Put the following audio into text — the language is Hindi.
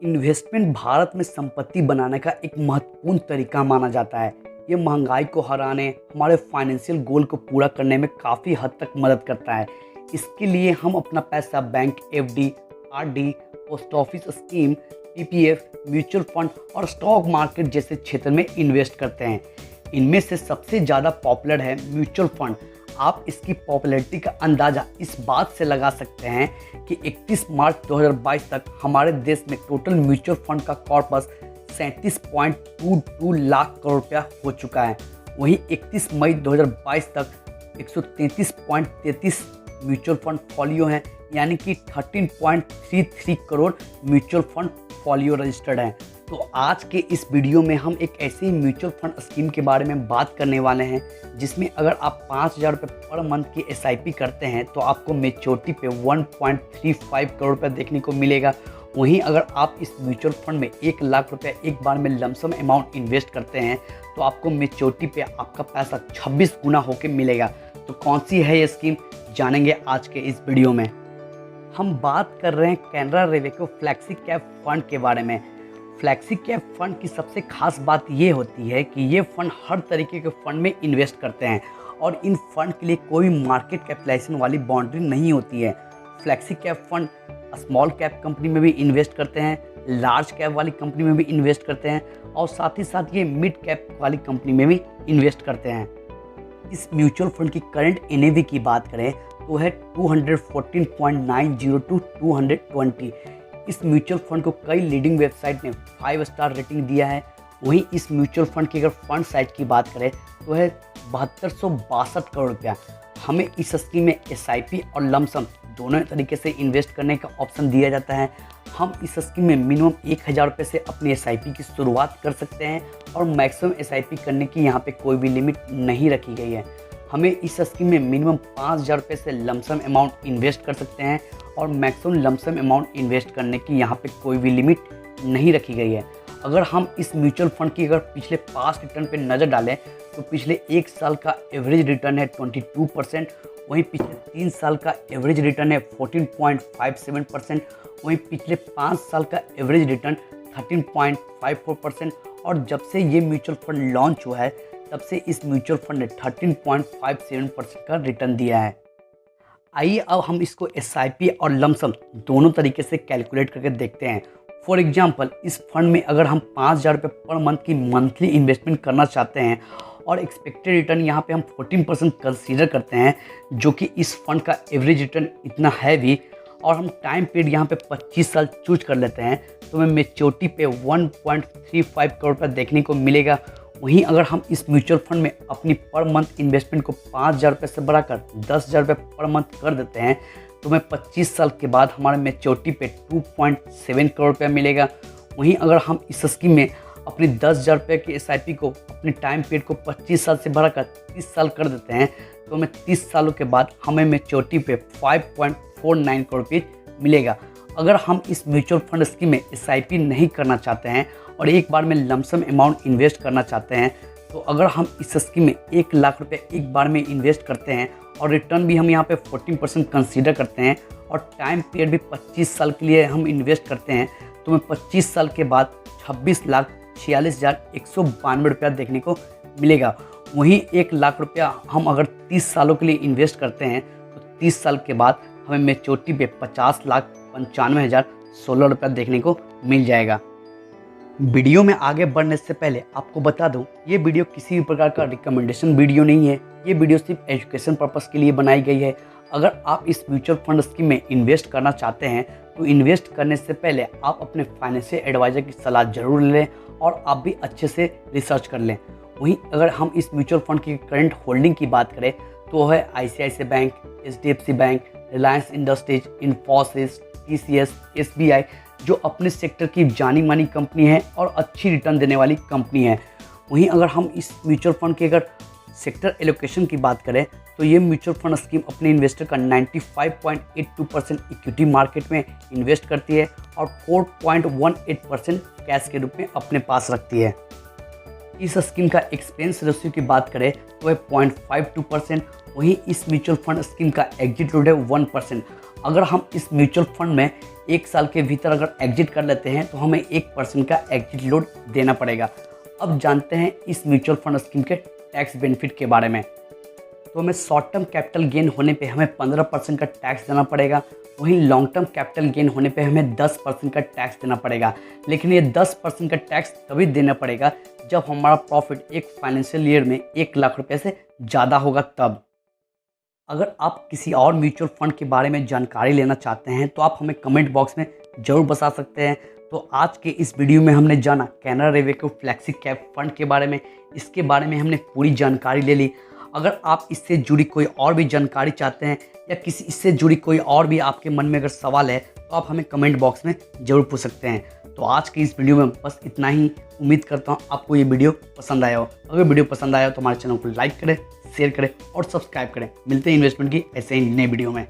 इन्वेस्टमेंट भारत में संपत्ति बनाने का एक महत्वपूर्ण तरीका माना जाता है। ये महंगाई को हराने, हमारे फाइनेंशियल गोल को पूरा करने में काफ़ी हद तक मदद करता है। इसके लिए हम अपना पैसा bank, FD, RD, post office scheme, PPF, mutual fund और स्टॉक मार्केट जैसे क्षेत्र में इन्वेस्ट करते हैं। इनमें से सबसे ज़्यादा पॉपुलर है म्यूचुअल फंड। आप इसकी पॉपुलैरिटी का अंदाज़ा इस बात से लगा सकते हैं कि 31 मार्च 2022 तक हमारे देश में टोटल म्यूचुअल फंड का कॉर्पस 37.22 लाख करोड़ रुपया हो चुका है। वहीं 31 मई 2022 तक 133.33 म्यूचुअल फंड फॉलियो हैं, यानी कि 13.33 crore mutual fund folio registered हैं। तो आज के इस वीडियो में हम एक ऐसी म्यूचुअल फंड स्कीम के बारे में बात करने वाले हैं जिसमें अगर आप 5,000 रुपये पर मंथ की एसआईपी करते हैं तो आपको मेच्योरिटी पे 1.35 करोड़ रुपये देखने को मिलेगा। वहीं अगर आप इस म्यूचुअल फंड में 1 लाख रुपये एक बार में लमसम अमाउंट इन्वेस्ट करते हैं तो आपको मेच्योरिटी पे आपका पैसा 26 गुना होकर मिलेगा। तो कौन सी है ये स्कीम, जानेंगे आज के इस वीडियो में। हम बात कर रहे हैं कैनरा रेवेको फ्लैक्सी कैप फंड के बारे में। फ्लैक्सी कैप फंड की सबसे खास बात ये होती है कि ये फंड हर तरीके के फंड में इन्वेस्ट करते हैं और इन फंड के लिए कोई मार्केट कैपिटलाइजेशन वाली बाउंड्री नहीं होती है। Flexi cap fund small cap company में भी इन्वेस्ट करते हैं, लार्ज कैप वाली कंपनी में भी इन्वेस्ट करते हैं और साथ ही साथ ये मिड कैप वाली कंपनी में भी इन्वेस्ट करते हैं। इस म्यूचुअल फंड की करंट एनएवी की बात करें तो है 214.90 to 220। इस म्यूचुअल फंड को कई लीडिंग वेबसाइट ने 5 स्टार रेटिंग दिया है। वहीं इस म्यूचुअल फंड की अगर फंड साइज की बात करें तो है 7262 करोड़ रुपया। हमें इस स्कीम में एसआईपी और लमसम दोनों तरीके से इन्वेस्ट करने का ऑप्शन दिया जाता है। हम इस स्कीम में मिनिमम 1,000 रुपये से अपनी एसआईपी की शुरुआत कर सकते हैं और मैक्सिमम एसआईपी करने की यहाँ पे कोई भी लिमिट नहीं रखी गई है। हमें इस स्कीम में मिनिमम 5,000 रुपये से लमसम अमाउंट इन्वेस्ट कर सकते हैं और मैक्सिमम लमसम अमाउंट इन्वेस्ट करने की यहाँ पे कोई भी लिमिट नहीं रखी गई है। अगर हम इस म्यूचुअल फंड की अगर पिछले पास्ट रिटर्न पे नज़र डालें तो पिछले 1 साल का एवरेज रिटर्न है 22%। वहीं पिछले 3 साल का एवरेज रिटर्न है 14.57%। वहीं पिछले 5 साल का एवरेज रिटर्न 13.54% और जब से ये म्यूचुअल फंड लॉन्च हुआ है तब से इस म्यूचुअल फंड ने 13.57% का रिटर्न दिया है। आइए अब हम इसको एसआईपी और लमसम दोनों तरीके से कैलकुलेट करके देखते हैं। फॉर एग्जांपल, इस फंड में अगर हम 5,000 रुपये पर मंथ की मंथली इन्वेस्टमेंट करना चाहते हैं और एक्सपेक्टेड रिटर्न यहाँ पे हम 14% कंसीडर करते हैं, जो कि इस फंड का एवरेज रिटर्न इतना है भी, और हम टाइम पीरियड यहाँ पे 25 साल चूज कर लेते हैं तो हमें मेच्योरिटी पे 1.35 करोड़ रुपये देखने को मिलेगा। वहीं अगर हम इस म्यूचुअल फंड में अपनी पर मंथ इन्वेस्टमेंट को 5,000 रुपये से बढ़ाकर 10,000 रुपये पर मंथ कर देते हैं तो हमें 25 साल के बाद हमारे मेच्योरिटी पे 2.7 करोड़ रुपया मिलेगा। वहीं अगर हम इस स्कीम में अपनी 10,000 रुपये की एसआईपी को अपने टाइम पीरियड को 25 साल से बढ़ाकर 30 साल कर देते हैं तो हमें 30 सालों के बाद हमें मेच्योरिटी पे 5.49 करोड़ रुपये मिलेगा। अगर हम इस म्यूचुअल फंड स्कीम में एसआईपी नहीं करना चाहते हैं और एक बार में लमसम अमाउंट इन्वेस्ट करना चाहते हैं तो अगर हम इस स्कीम में 1 लाख रुपये एक बार में इन्वेस्ट करते हैं और रिटर्न भी हम यहाँ पे 14% कंसीडर करते हैं और टाइम पीरियड भी 25 साल के लिए हम इन्वेस्ट करते हैं तो हमें 25 साल के बाद 26,46,192 रुपया देखने को मिलेगा। वहीं 1 लाख रुपया हम अगर 30 सालों के लिए इन्वेस्ट करते हैं तो 30 साल के बाद हमें मेच्योरिटी पे 50,95,016 रुपया देखने को मिल जाएगा। वीडियो में आगे बढ़ने से पहले आपको बता दूं, ये वीडियो किसी भी प्रकार का रिकमेंडेशन वीडियो नहीं है। ये वीडियो सिर्फ एजुकेशन पर्पस के लिए बनाई गई है। अगर आप इस म्यूचुअल फंड स्कीम में इन्वेस्ट करना चाहते हैं तो इन्वेस्ट करने से पहले आप अपने फाइनेंशियल एडवाइज़र की सलाह जरूर लें और आप भी अच्छे से रिसर्च कर लें। वहीं अगर हम इस म्यूचुअल फंड की करंट होल्डिंग की बात करें तो है ICICI bank, HDFC bank, Reliance industries, Infosys, TCS, SBI, जो अपने सेक्टर की जानी मानी कंपनी है और अच्छी रिटर्न देने वाली कंपनी है। वहीं अगर हम इस म्यूचुअल फंड के अगर सेक्टर एलोकेशन की बात करें तो ये म्यूचुअल फंड स्कीम अपने इन्वेस्टर का 95.82% इक्विटी मार्केट में इन्वेस्ट करती है और 4.18% कैश के रूप में अपने पास रखती है। इस स्कीम का एक्सपेंस रेशियो की बात करें तो है 0.52%। वहीं इस म्यूचुअल फंड स्कीम का एग्जिट रेट है 1%। अगर हम इस म्यूचुअल फंड में 1 साल के भीतर अगर एग्जिट कर लेते हैं तो हमें 1% का एग्जिट लोड देना पड़ेगा। अब जानते हैं इस म्यूचुअल फंड स्कीम के टैक्स बेनिफिट के बारे में। तो हमें शॉर्ट टर्म कैपिटल गेन होने पे हमें 15% का टैक्स देना पड़ेगा, वहीं लॉन्ग टर्म कैपिटल गेन होने पे हमें 10% का टैक्स देना पड़ेगा। लेकिन ये 10% का टैक्स तभी देना पड़ेगा जब हमारा प्रॉफिट एक फाइनेंशियल ईयर में 1 लाख रुपये से ज़्यादा होगा तब। अगर आप किसी और म्यूचुअल फंड के बारे में जानकारी लेना चाहते हैं तो आप हमें कमेंट बॉक्स में ज़रूर बता सकते हैं। तो आज के इस वीडियो में हमने जाना कैनरा रेवेको फ्लेक्सी कैप फंड के बारे में। इसके बारे में हमने पूरी जानकारी ले ली। अगर आप इससे जुड़ी कोई और भी जानकारी चाहते हैं या किसी इससे जुड़ी कोई और भी आपके मन में अगर सवाल है तो आप हमें कमेंट बॉक्स में ज़रूर पूछ सकते हैं। तो आज की इस वीडियो में बस इतना ही। उम्मीद करता हूँ आपको ये वीडियो पसंद आया हो। अगर वीडियो पसंद आया हो तो हमारे चैनल को लाइक करें, शेयर करें और सब्सक्राइब करें। मिलते हैं इन्वेस्टमेंट की ऐसे ही नए वीडियो में।